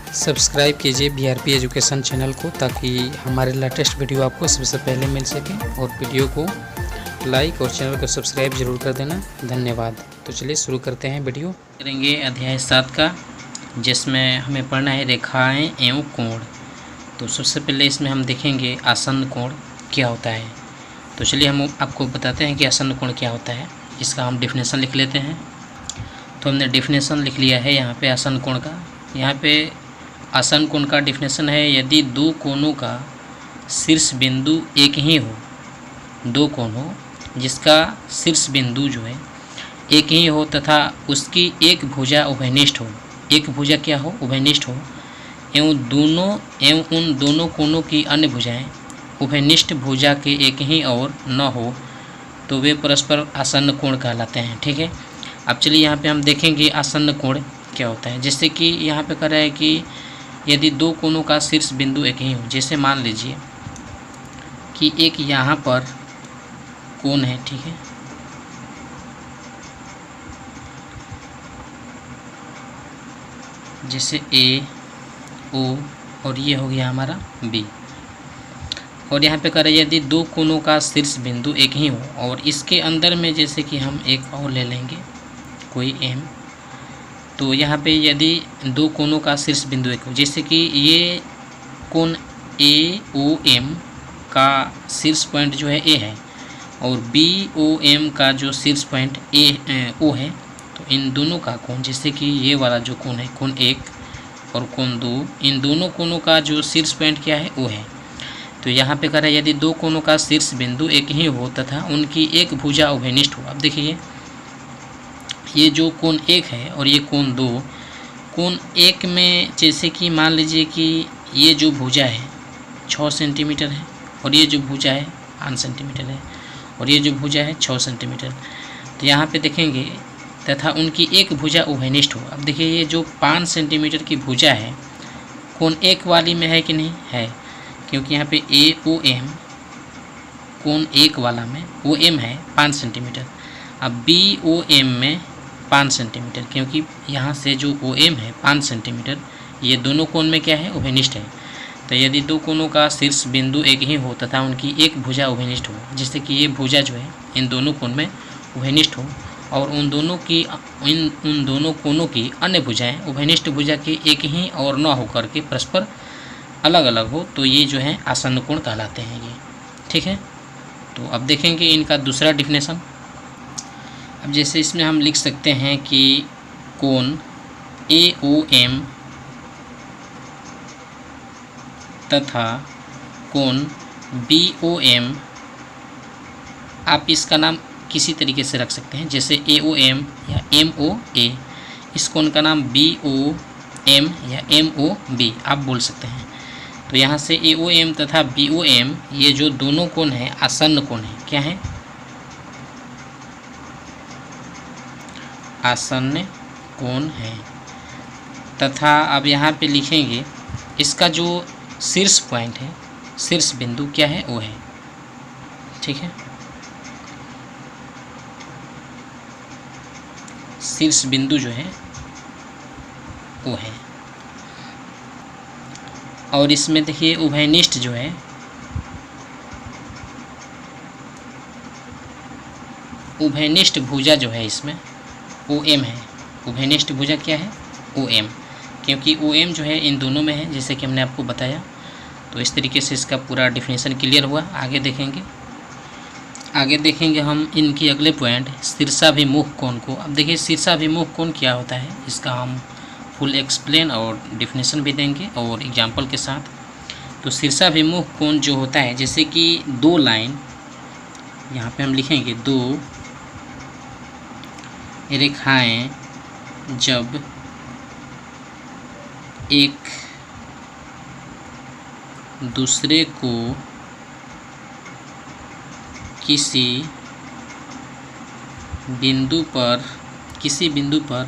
Subscribe कीजिए BRP education channel को ताकि हमारे लेटेस्ट वीडियो आपको सबसे पहले मिल सके, और वीडियो को लाइक और चैनल को सब्सक्राइब जरूर कर देना। धन्यवाद। तो चलिए शुरू करते हैं वीडियो। करेंगे अध्याय 7 का, जिसमें हमें पढ़ना है रेखाएं एवं कोण। तो सबसे पहले इसमें हम देखेंगे आसन्न कोण क्या होता है। तो चलिए हम आपको बताते हैं कि आसन्न कोण क्या होता है। इसका हम डेफिनेशन लिख लेते हैं। तो हमने डेफिनेशन लिख लिया है यहाँ पे आसन्न कोण का। यहाँ पे आसन्न कोण का डेफिनेशन है, यदि दो कोणों का शीर्ष बिंदु एक ही हो, दो कोण हो जिसका शीर्ष बिंदु जो है एक ही हो तथा उसकी एक भुजा उभयनिष्ठ हो, एक भुजा क्या हो, उभयनिष्ठ हो, एवं उन दोनों कोणों की अन्य भुजाएं उभयनिष्ठ भुजा के एक ही और न हो, तो वे परस्पर आसन्न कोण कहलाते हैं। ठीक है, अब चलिए यहाँ पे हम देखेंगे आसन्न कोण क्या होता है। जैसे कि यहाँ पे कह रहा है कि यदि दो कोणों का शीर्ष बिंदु एक ही हो, जैसे मान लीजिए कि एक यहाँ पर कोण है, ठीक है, जैसे ए ओ, और ये हो गया हमारा बी। और यहाँ पे कह रहे यदि दो कोणों का शीर्ष बिंदु एक ही हो और इसके अंदर में जैसे कि हम एक और ले लेंगे कोई एम, तो यहाँ पे यदि दो कोणों का शीर्ष बिंदु एक हो, जैसे कि ये कोण ए ओ एम का शीर्ष पॉइंट जो है ए है और बी ओ एम का जो शीर्ष पॉइंट ए ओ है, तो इन दोनों का कोण, जैसे कि ये वाला जो कोण है कोण एक और कोण दो, इन दोनों कोणों का जो शीर्ष पॉइंट क्या है, ओ है। तो यहाँ पे कह रहा है यदि दो कोणों का शीर्ष बिंदु एक ही हो तथा उनकी एक भुजा उभयनिष्ठ हो। अब देखिए ये जो कोण एक है और ये कोण दो, कोण एक में जैसे कि मान लीजिए कि ये जो भुजा है 6 सेंटीमीटर है और ये जो भुजा है 5 सेंटीमीटर है और ये जो भुजा है 6 सेंटीमीटर। तो यहाँ पे देखेंगे तथा उनकी एक भुजा उभयनिष्ठ हो। अब देखिए ये जो 5 सेंटीमीटर की भुजा है कोण एक वाली में है कि नहीं है, क्योंकि यहाँ पे ए ओ एम कोण एक वाला में ओ एम है 5 सेंटीमीटर। अब बी ओ एम में 5 सेंटीमीटर, क्योंकि यहाँ से जो ओ एम है 5 सेंटीमीटर, ये दोनों कोण में क्या है, उभयनिष्ठ है। तो यदि दो कोणों का शीर्ष बिंदु एक ही हो तथा उनकी एक भुजा उभयनिष्ठ हो, जिससे कि ये भुजा जो है इन दोनों कोण में उभयनिष्ठ हो और उन दोनों कोणों की अन्य भुजाएं उभयनिष्ठ भुजा के एक ही और न होकर के परस्पर अलग अलग हो, तो ये जो है आसन्न कोण कहलाते हैं ये। ठीक है, तो अब देखेंगे इनका दूसरा डिफिनेशन। अब जैसे इसमें हम लिख सकते हैं कि कोण ए ओ एम तथा कोण बी ओ एम, आप इसका नाम किसी तरीके से रख सकते हैं, जैसे ए ओ एम या एम ओ ए, इस कोण का नाम बी ओ एम या एम ओ बी आप बोल सकते हैं। तो यहाँ से ए ओ एम तथा बी ओ एम ये जो दोनों कोण हैं आसन्न कोण है, क्या है, आसन्न कोण है। तथा अब यहाँ पे लिखेंगे इसका जो शीर्ष पॉइंट है, शीर्ष बिंदु क्या है, वो है। ठीक है, शीर्ष बिंदु जो है वो है। और इसमें देखिए उभयनिष्ठ जो है, उभयनिष्ठ भुजा जो है इसमें ओ एम है। उभयनिष्ठ भुजा क्या है, ओ एम, क्योंकि ओ एम जो है इन दोनों में है, जैसे कि हमने आपको बताया। तो इस तरीके से इसका पूरा डिफिनेशन क्लियर हुआ। आगे देखेंगे हम इनकी अगले पॉइंट शीर्षाभिमुख कोण को। अब देखिए शीर्षाभिमुख कोण क्या होता है, इसका हम फुल एक्सप्लेन और डिफिनेशन भी देंगे और एग्जाम्पल के साथ। तो शीर्षाभिमुख कोण जो होता है, जैसे कि दो लाइन यहाँ पे हम लिखेंगे, दो रेखाएं जब एक दूसरे को किसी बिंदु पर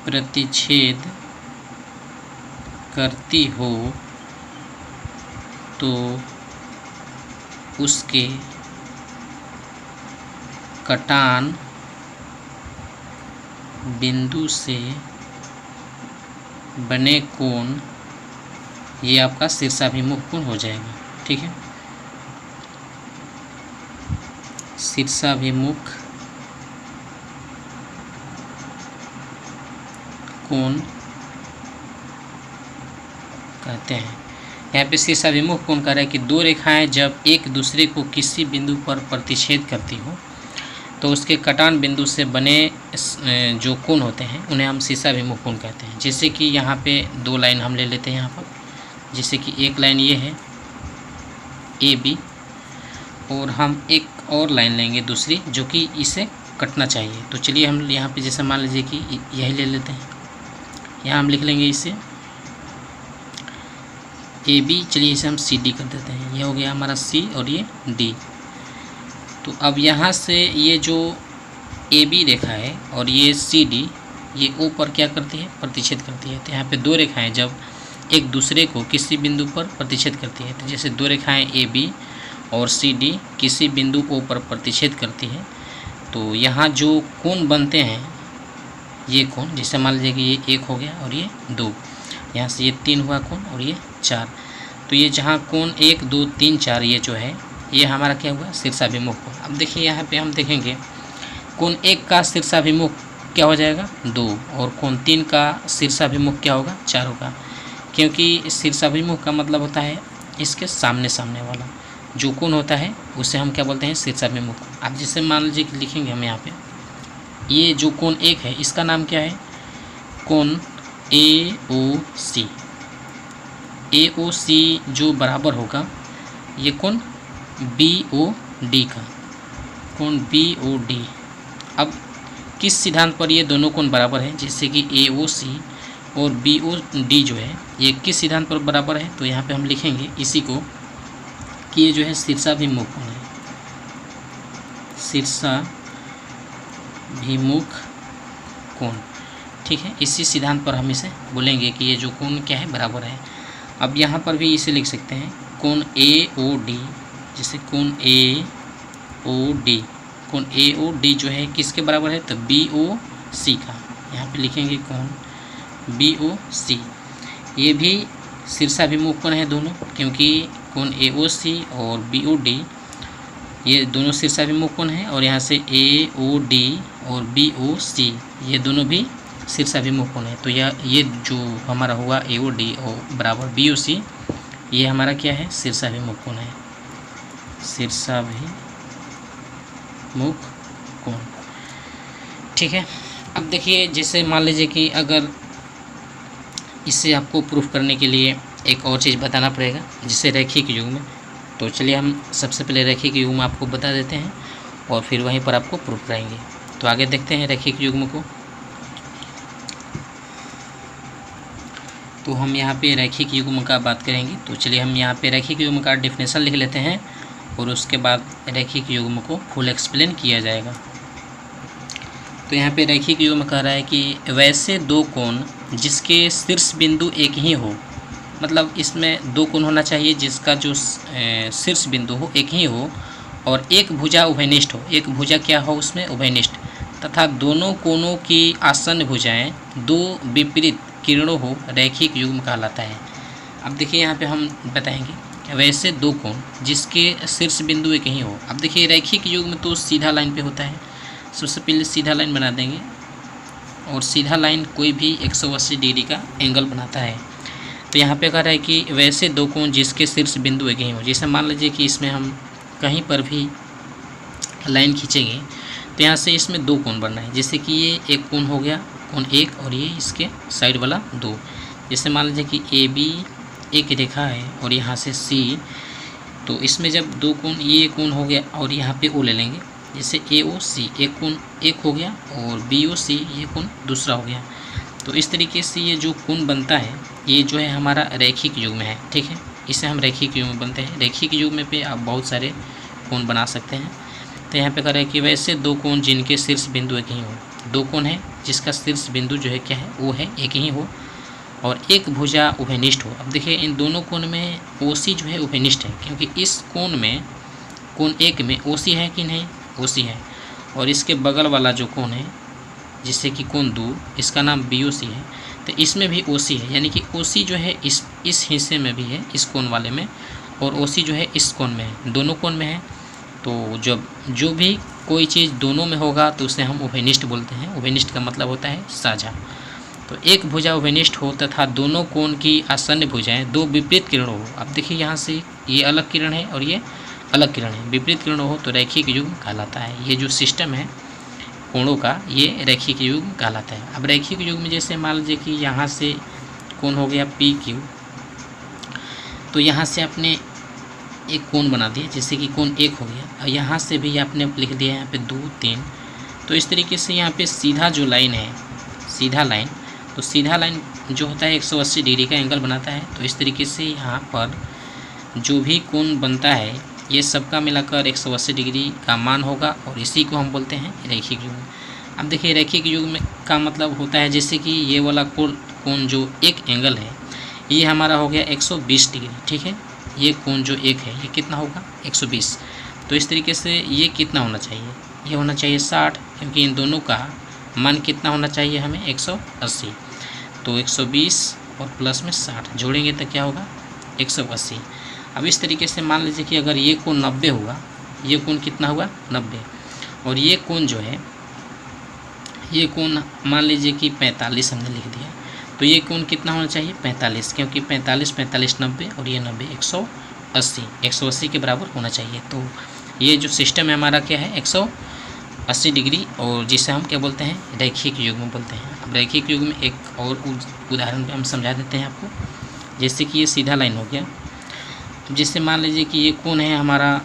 प्रतिच्छेद करती हो तो उसके कटान बिंदु से बने कोण ये आपका शीर्षाभिमुख कोण हो जाएगा। ठीक है, शीर्षाभिमुख कोण कहते हैं। यहाँ पे शीर्षाभिमुख कोण कह रहा है कि दो रेखाएं जब एक दूसरे को किसी बिंदु पर प्रतिच्छेद करती हो तो उसके कटान बिंदु से बने जो कोण होते हैं उन्हें हम शीर्षाभिमुख कोण कहते हैं। जैसे कि यहाँ पे दो लाइन हम ले लेते हैं यहाँ पर, जैसे कि एक लाइन ये है AB और हम एक और लाइन लेंगे दूसरी जो कि इसे कटना चाहिए। तो चलिए हम यहाँ पे जैसे मान लीजिए कि यही ले लेते हैं, यहाँ हम लिख लेंगे इसे AB, चलिए इसे हम CD कर देते हैं। ये हो गया हमारा C और ये D। तो अब यहाँ से ये जो AB रेखा है और ये CD ये O पर क्या करती है, प्रतिच्छेद करती है। तो यहाँ पे दो रेखाएं जब एक दूसरे को किसी बिंदु पर प्रतिच्छेद करती है, तो जैसे दो रेखाएं AB और CD किसी बिंदु O पर प्रतिच्छेद करती है तो यहाँ जो कोण बनते हैं ये कोण, जैसे मान लीजिए कि ये 1 हो गया और ये 2, यहाँ से ये 3 हुआ कोण और ये 4। तो ये जहाँ कोण 1 2 3 4 ये जो है ये हमारा क्या हुआ, शीर्षाभिमुख कोण। अब देखिए यहाँ पे हम देखेंगे कोण 1 का शीर्षाभिमुख क्या हो जाएगा 2 और कोण 3 का शीर्षाभिमुख क्या होगा 4 होगा, क्योंकि शीर्षाभिमुख का मतलब होता है इसके सामने सामने वाला जो कोण होता है उसे हम क्या बोलते हैं, शीर्षाभिमुख। अब जैसे मान लीजिए कि लिखेंगे हम यहाँ पे ये जो कोण 1 है इसका नाम क्या है, कोण AOC। AOC जो बराबर होगा ये कोण BOD का, कोण BOD। अब किस सिद्धांत पर ये दोनों कोण बराबर हैं, जैसे कि AOC और BOD जो है ये किस सिद्धांत पर बराबर है, तो यहाँ पे हम लिखेंगे इसी को कि ये जो है शीर्षाभिमुख कोण है, शीर्षाभिमुख कोण। ठीक है, इसी सिद्धांत पर हम इसे बोलेंगे कि ये जो कोण क्या है बराबर है। अब यहाँ पर भी इसे लिख सकते हैं कोण AOD, जैसे कोण AOD, कोण AOD जो है किसके बराबर है, तो BOC का। यहाँ पे लिखेंगे कोण BOC। ये भी शीर्षाभिमुख कोण है दोनों, क्योंकि कोण AOC और BOD ये दोनों शीर्षाभिमुख कोण हैं और यहाँ से AOD और BOC ये दोनों भी शीर्षाभिमुख कोण है। तो ये जो हमारा हुआ AOD और बराबर BOC ये हमारा क्या है, शीर्षाभिमुख कोण है, शीर्षाभिमुख कोण। ठीक है, अब देखिए जैसे मान लीजिए कि अगर इसे आपको प्रूफ करने के लिए एक और चीज़ बताना पड़ेगा जिसे रैखिक युग्म। तो चलिए हम सबसे पहले रैखिक युग्म आपको बता देते हैं और फिर वहीं पर आपको प्रूफ कराएंगे। तो आगे देखते हैं रैखिक युग्म को। तो हम यहाँ पे रैखिक युग्म का बात करेंगे। तो चलिए हम यहाँ पे रैखिक युग्म का डेफिनेशन लिख लेते हैं और उसके बाद रैखिक युग्म को फुल एक्सप्लेन किया जाएगा। तो यहाँ पे रैखिक युग्म कह रहा है कि वैसे दो कोण जिसके शीर्ष बिंदु एक ही हो, मतलब इसमें दो कोण होना चाहिए जिसका जो शीर्ष बिंदु हो एक ही हो और एक भुजा उभयनिष्ठ हो। एक भुजा क्या हो उसमें, उभयनिष्ठ, तथा दोनों कोणों की आसन्न भुजाएं दो विपरीत किरणों हो, रैखिक युग्म कहलाता है। अब देखिए यहाँ पे हम बताएंगे वैसे दो कोण जिसके शीर्ष बिंदु एक ही हो। अब देखिए रैखिक युग्म तो सीधा लाइन पे होता है। सबसे पहले सीधा लाइन बना देंगे और सीधा लाइन कोई भी 180 डिग्री का एंगल बनाता है। तो यहाँ पे कह रहा है कि वैसे दो कोण जिसके शीर्ष बिंदु एक ही हो। जैसे मान लीजिए कि इसमें हम कहीं पर भी लाइन खींचेंगे तो यहाँ से इसमें दो कोण बनना है। जैसे कि ये एक कोण हो गया, कोण 1, और ये इसके साइड वाला 2। जैसे मान लीजिए कि AB एक रेखा है और यहाँ से C, तो इसमें जब दो कोण, ये कोण हो गया और यहाँ पे O ले लेंगे। जैसे AOC एक कोण 1 हो गया और BOC ये कोण दूसरा हो गया। तो इस तरीके से ये जो कोण बनता है ये जो है हमारा रैखिक युग्म है। ठीक है, इसे हम रैखिक युग्म बनते हैं। रैखिक युग्म पे आप बहुत सारे कोण बना सकते हैं। तो यहाँ पे कह रहा है कि वैसे दो कोण जिनके शीर्ष बिंदु एक ही हो। दो कोण है जिसका शीर्ष बिंदु जो है क्या है, वो है एक ही हो और एक भुजा उभयनिष्ठ हो। अब देखिए इन दोनों कोण में OC जो है उभयनिष्ठ है, क्योंकि इस कोण में कोण 1 में OC है कि नहीं, OC है। और इसके बगल वाला जो कोण है जिससे कि कोण 2, इसका नाम BOC है। तो तो इसमें भी OC है, यानी कि OC जो है इस हिस्से में भी है, इस कोण वाले में, और OC जो है इस कोण में है, दोनों कोण में है। तो जब जो भी कोई चीज़ दोनों में होगा तो उसे हम उभयनिष्ठ बोलते हैं। उभयनिष्ठ का मतलब होता है साझा। तो एक भुजा उभयनिष्ठ हो तथा दोनों कोण की आसन्न भुजाएं दो विपरीत किरण हो। अब देखिए यहाँ से ये अलग किरण है और ये अलग किरण है, विपरीत किरण हो तो रैखिक युग्म कहलाता है। ये जो सिस्टम है कोणों का, ये रैखिक युग्म कहलाता है। अब रैखिक युग्म में जैसे मान लीजिए कि यहाँ से कोण हो गया PQ, तो यहाँ से आपने एक कोण बना दिया, जैसे कि कोण 1 हो गया, और यहाँ से भी आपने लिख दिया यहाँ पे 2 3। तो इस तरीके से यहाँ पे सीधा जो लाइन है, सीधा लाइन, तो सीधा लाइन जो होता है 180 डिग्री का एंगल बनाता है। तो इस तरीके से यहाँ पर जो भी कोण बनता है ये सबका मिलाकर 180 डिग्री का मान होगा, और इसी को हम बोलते हैं रैखिक युग्म। अब देखिए रैखिक युग्म का मतलब होता है जैसे कि ये वाला कोण जो एक एंगल है ये हमारा हो गया 120 डिग्री, ठीक है। ये कोण जो एक है ये कितना होगा 120। तो इस तरीके से ये कितना होना चाहिए, ये होना चाहिए 60, क्योंकि इन दोनों का मान कितना होना चाहिए हमें 180। तो 120 और प्लस में 60 जोड़ेंगे तो क्या होगा 180। अब इस तरीके से मान लीजिए कि अगर ये कोण 90 होगा, ये कोण कितना हुआ 90, और ये कोण जो है ये कोण मान लीजिए कि 45 हमने लिख दिया, तो ये कोण कितना होना चाहिए 45, क्योंकि 45 45 90 और ये 90 180 के बराबर होना चाहिए। तो ये जो सिस्टम है हमारा क्या है 180 डिग्री, और जिसे हम क्या बोलते हैं रैखिक युग्म बोलते हैं। अब रैखिक युग्म में एक और उदाहरण पे हम समझा देते हैं आपको। जैसे कि ये सीधा लाइन हो गया, जैसे मान लीजिए कि ये कोण है हमारा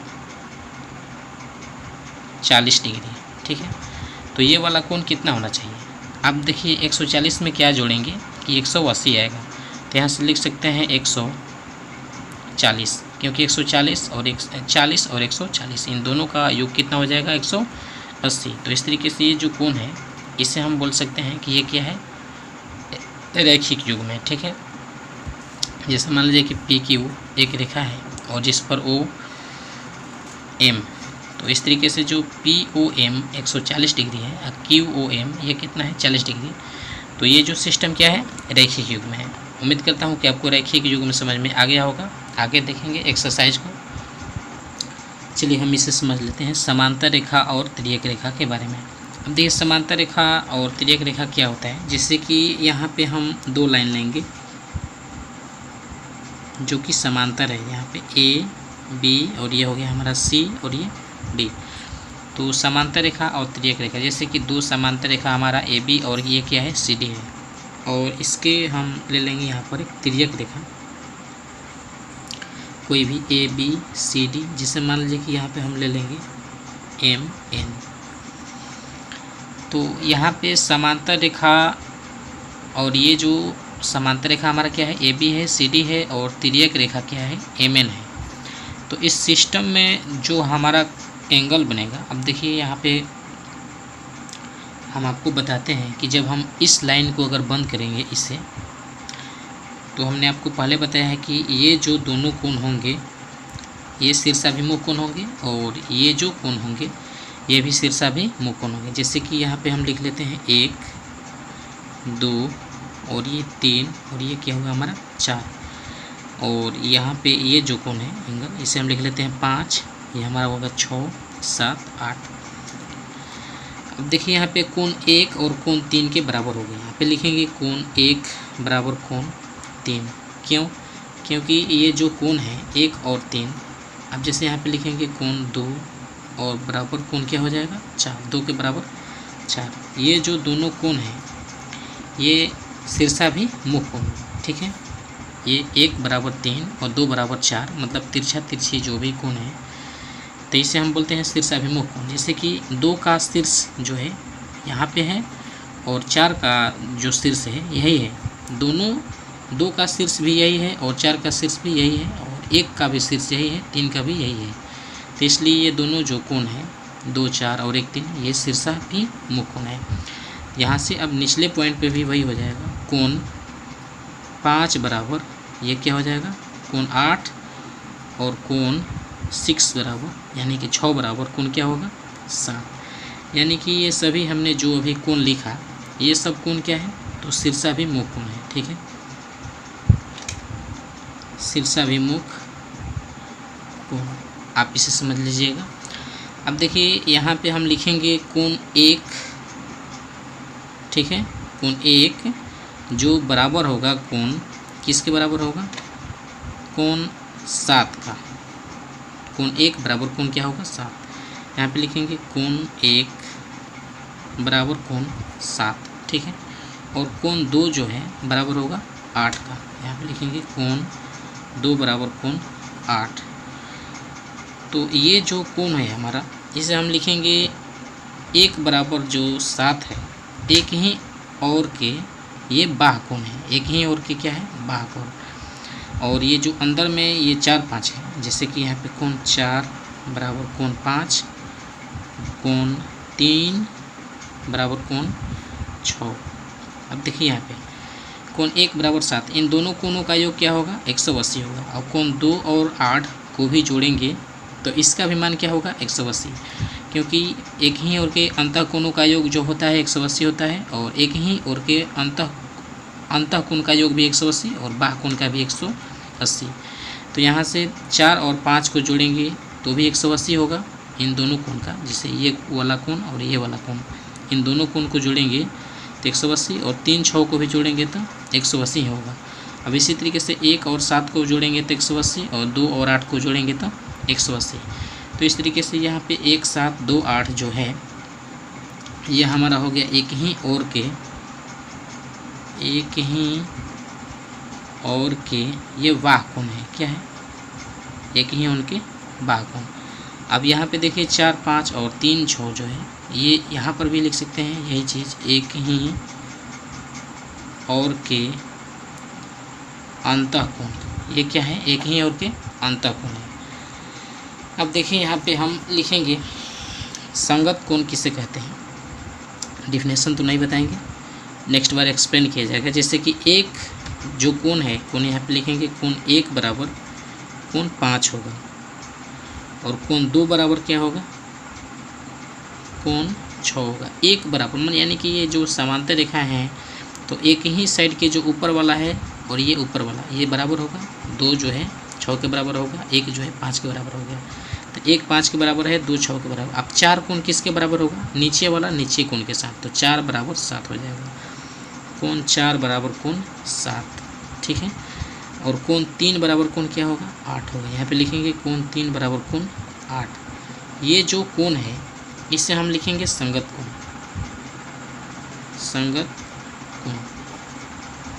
40 डिग्री, ठीक है। तो ये वाला कोण कितना होना चाहिए, अब देखिए 140 में क्या जोड़ेंगे कि 180 आएगा, तो यहाँ से लिख सकते हैं 140, क्योंकि 140 और 140 इन दोनों का योग कितना हो जाएगा 180। तो इस तरीके से ये जो कोण है इसे हम बोल सकते हैं कि ये क्या है रैखिक युग्म है, ठीक है। जैसे मान लीजिए कि PQ एक रेखा है और जिस पर OM, तो इस तरीके से जो POM 140 डिग्री है और QOM ये कितना है 40 डिग्री। तो ये जो सिस्टम क्या है रैखिक युग्म है। उम्मीद करता हूँ कि आपको रैखिक युग्म समझ में आ गया होगा। आगे देखेंगे एक्सरसाइज को। चलिए हम इसे समझ लेते हैं समांतर रेखा और तिर्यक रेखा के बारे में। अब देखिए समांतर रेखा और तिर्यक रेखा क्या होता है, जैसे कि यहाँ पे हम दो लाइन लेंगे जो कि समांतर है, यहाँ पे A B और ये हो गया हमारा C और ये D। तो समांतर रेखा और तिर्यक रेखा, जैसे कि दो समांतर रेखा हमारा AB और ये क्या है CD है, और इसके हम ले लेंगे यहाँ पर एक तिर्यक रेखा कोई भी AB CD, जिसे मान लीजिए कि यहाँ पे हम ले लेंगे MN। तो यहाँ पे समांतर रेखा और ये जो समांतर रेखा हमारा क्या है AB है CD है, और तिर्यक रेखा क्या है MN है। तो इस सिस्टम में जो हमारा एंगल बनेगा, अब देखिए यहाँ पे हम आपको बताते हैं कि जब हम इस लाइन को अगर बंद करेंगे इससे, तो हमने आपको पहले बताया है कि ये जो दोनों कोण होंगे ये शीर्षाभिमुख कोण होंगे, और ये जो कोण होंगे ये भी शीर्षाभिमुख कोण होंगे। जैसे कि यहाँ पे हम लिख लेते हैं 1 2 और ये 3 और ये क्या होगा हमारा 4, और यहाँ पे ये जो कोण है एंगल इसे हम लिख लेते हैं 5, ये हमारा होगा 6 7 8। अब देखिए यहाँ पे कोण 1 और कोण 3 के बराबर हो गए। यहाँ पे लिखेंगे कोण 1 बराबर कोण 3, क्यों? क्योंकि ये जो कोण है 1 और 3, अब जैसे यहाँ पे लिखेंगे कोण 2 और बराबर कोण क्या हो जाएगा 4, 2 के बराबर 4। ये जो दोनों कोण हैं ये शीर्षाभिमुख कोण, ठीक है। ये 1 बराबर 3 और 2 बराबर 4, मतलब तिरछा तिरछी जो भी कोण है तो इसे हम बोलते हैं शीर्षाभिमुख कोण। जैसे कि 2 का शीर्ष जो है यहाँ पे है और 4 का जो शीर्ष है यही है, दोनों 2 का शीर्ष भी यही है और 4 का शीर्ष भी यही है, और 1 का भी शीर्ष यही है, 3 का भी यही है। तो इसलिए ये दोनों जो कोण है 2 4 और 1 3 ये शीर्षाभिमुख कोण है। यहाँ से अब निचले पॉइंट पे भी वही हो जाएगा, कोण 5 बराबर ये क्या हो जाएगा कोण 8, और कोण 6 बराबर यानी कि 6 बराबर कोण क्या होगा 7। यानी कि ये सभी हमने जो अभी कोण लिखा ये सब कोण क्या है तो शीर्षाभिमुख कोण है। ठीक है, शीर्षाभिमुख कोण, आप इसे समझ लीजिएगा। अब देखिए यहाँ पे हम लिखेंगे कोण 1, ठीक है, कोण 1 जो बराबर होगा कोण किसके बराबर होगा, कोण 7 का। कोण 1 बराबर कोण क्या होगा 7। यहाँ पे लिखेंगे कोण 1 बराबर कोण 7, ठीक है। और कोण 2 जो है बराबर होगा 8 का। यहाँ पे लिखेंगे कोण 2 बराबर कोण 8। तो ये जो कोण है हमारा, इसे हम लिखेंगे 1 बराबर जो 7 है, एक ही और के ये बाह्य कोण है, एक ही और के क्या है बाह्य कोण। और ये जो अंदर में ये 4 5 है, जैसे कि यहाँ पे कोण 4 बराबर कोण 5, कोण 3 बराबर कोण 6। अब देखिए यहाँ पे कोण 1 बराबर 7, इन दोनों कोणों का योग क्या होगा 180 होगा। अब कोण 2 और 8 को भी जोड़ेंगे तो इसका भी मान क्या होगा 180, क्योंकि एक ही ओर के अंतः कोणों का योग जो होता है 180 होता है, और एक ही ओर के अंतः कोण का योग भी 180 और बाह्य कोण का भी 180। तो यहाँ से 4 और 5 को जोड़ेंगे तो भी 180 होगा इन दोनों कोण का, जैसे ये वाला कोण और ये वाला कोण, इन दोनों कोण को जोड़ेंगे तो 180, और 3 6 को भी जोड़ेंगे तो 180 होगा। अब इसी तरीके से 1 और 7 को जोड़ेंगे तो 180, और 2 और 8 को जोड़ेंगे तो 180। तो इस तरीके से यहाँ पे 1 7 2 8 जो है ये हमारा हो गया एक ही और के ये बाह्य कोण है, क्या है एक ही उनके बाह्य कोण। अब यहाँ पे देखिए 4 5 और 3 6 जो है ये यहाँ पर भी लिख सकते हैं यही चीज़, एक ही और के अंतः कोण, ये क्या है एक ही और के अंतः कोण है। अब देखिए यहाँ पे हम लिखेंगे संगत कोण किसे कहते हैं। डिफिनेशन तो नहीं बताएंगे, नेक्स्ट बार एक्सप्लेन किया जाएगा। जैसे कि एक जो कोण है, कोण यहाँ पे लिखेंगे कोण 1 बराबर कोण 5 होगा, और कोण 2 बराबर क्या होगा कोण 6 होगा। 1 बराबर मन यानी कि ये जो समांतर रेखा है तो एक ही साइड के जो ऊपर वाला है और ये ऊपर वाला ये बराबर होगा, 2 जो है 6 के बराबर होगा, 1 जो है 5 के बराबर हो गया। तो 1 5 के बराबर है, 2 6 के बराबर। अब 4 कोण किसके बराबर होगा, नीचे वाला नीचे कोण के साथ, तो 4 बराबर 7 हो जाएगा। कोण 4 बराबर कोण 7, ठीक है। और कोण 3 बराबर कोण क्या होगा 8 होगा। यहाँ पे लिखेंगे कोण 3 बराबर कोण 8। ये जो कोण है इसे हम लिखेंगे संगत कोण, संगत कोण।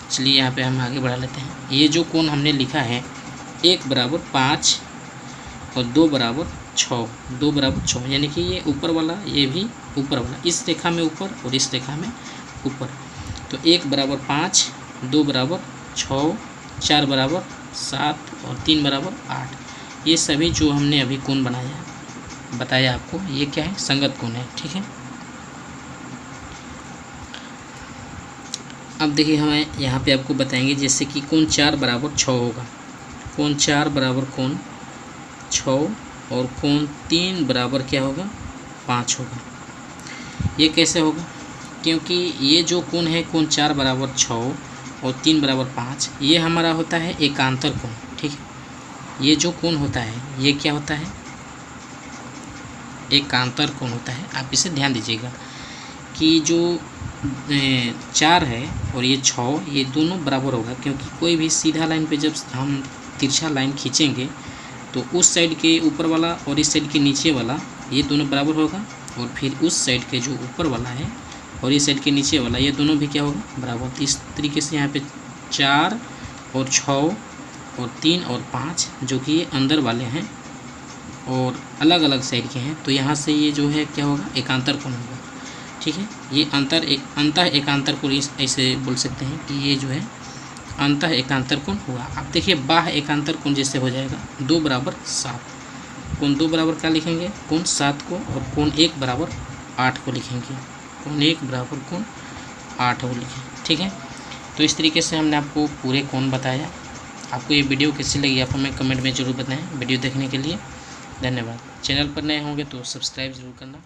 चलिए यहाँ पे हम आगे बढ़ा लेते हैं। ये जो कोण हमने लिखा है 1 बराबर 5 और 2 बराबर 6, 2 बराबर 6, यानी कि ये ऊपर वाला ये भी ऊपर वाला, इस रेखा में ऊपर और इस रेखा में ऊपर। तो 1 बराबर 5, 2 बराबर 6, 4 बराबर 7 और 3 बराबर 8। ये सभी जो हमने अभी कोण बनाया बताया आपको, ये क्या है संगत कोण है, ठीक है। अब देखिए हमें यहाँ पे आपको बताएंगे जैसे कि कोण 4 बराबर 6 होगा, कोण 4 बराबर कोण 6, और कोण 3 बराबर क्या होगा 5 होगा। ये कैसे होगा, क्योंकि ये जो कोण है कोण 4 बराबर 6 और 3 बराबर 5 ये हमारा होता है एकांतर कोण, ठीक है। ये जो कोण होता है ये क्या होता है एकांतर कोण होता है। आप इसे ध्यान दीजिएगा कि जो 4 है और ये 6 ये दोनों बराबर होगा, क्योंकि कोई भी सीधा लाइन पे जब हम तिरछा लाइन खींचेंगे तो उस साइड के ऊपर वाला और इस साइड के नीचे वाला ये दोनों बराबर होगा, और फिर उस साइड के जो ऊपर वाला है और इस साइड के नीचे वाला ये दोनों भी क्या होगा बराबर। तो इस तरीके से यहाँ पे 4 और 6 और 3 और 5 जो कि ये अंदर वाले हैं और अलग अलग साइड के हैं, तो यहाँ से ये जो है क्या होगा एकांतर कोण होगा, ठीक है। ये अंतः एकांतर कोण ऐसे बोल सकते हैं कि ये जो है अंतः एकांतर कोण हुआ। अब देखिए बाह्य एकांतर कोण जैसे हो जाएगा 2 बराबर 7, कोण 2 बराबर क्या लिखेंगे कोण 7 को, और कोण 1 बराबर 8 को लिखेंगे, कोण 1 बराबर कोण 8 को लिखें, ठीक है। तो इस तरीके से हमने आपको पूरे कोण बताया। आपको ये वीडियो कैसी लगी आप हमें कमेंट में ज़रूर बताएं। वीडियो देखने के लिए धन्यवाद। चैनल पर नए होंगे तो सब्सक्राइब ज़रूर करना।